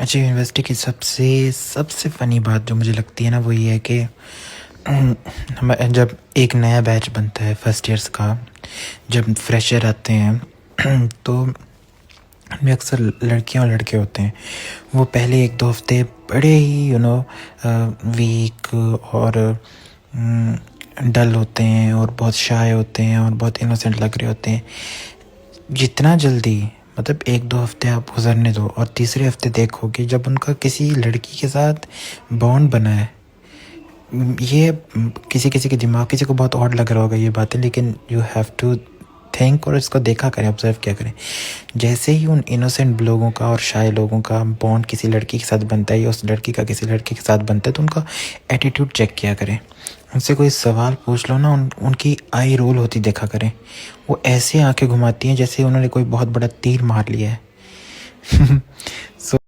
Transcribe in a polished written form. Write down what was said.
अच्छा, यूनिवर्सिटी की सबसे सबसे फ़नी बात जो मुझे लगती है ना, वो ये है कि जब एक नया बैच बनता है फर्स्ट ईयर्स का, जब फ्रेशर आते हैं तो उनमें अक्सर लड़कियां और लड़के होते हैं। वो पहले 1-2 हफ्ते बड़े ही वीक और डल होते हैं और बहुत शाय होते हैं और बहुत इनोसेंट लग रहे होते हैं। जितना जल्दी मतलब 1-2 हफ्ते आप गुजरने दो और तीसरे हफ्ते देखोगे जब उनका किसी लड़की के साथ बॉन्ड बना है। ये किसी किसी के दिमाग, किसी को बहुत ऑड लग रहा होगा ये बातें, लेकिन यू हैव टू थिंक और इसको देखा करें, ऑब्जर्व किया करें। जैसे ही उन इनोसेंट लोगों का और शाय लोगों का बॉन्ड किसी लड़की के साथ बनता है या उस लड़की का किसी लड़के के साथ बनता है, तो उनका एटीट्यूड चेक किया करें। उनसे कोई सवाल पूछ लो ना, उनकी आई रोल होती देखा करें। वो ऐसे आंखें घुमाती हैं जैसे उन्होंने कोई बहुत बड़ा तीर मार लिया है। सो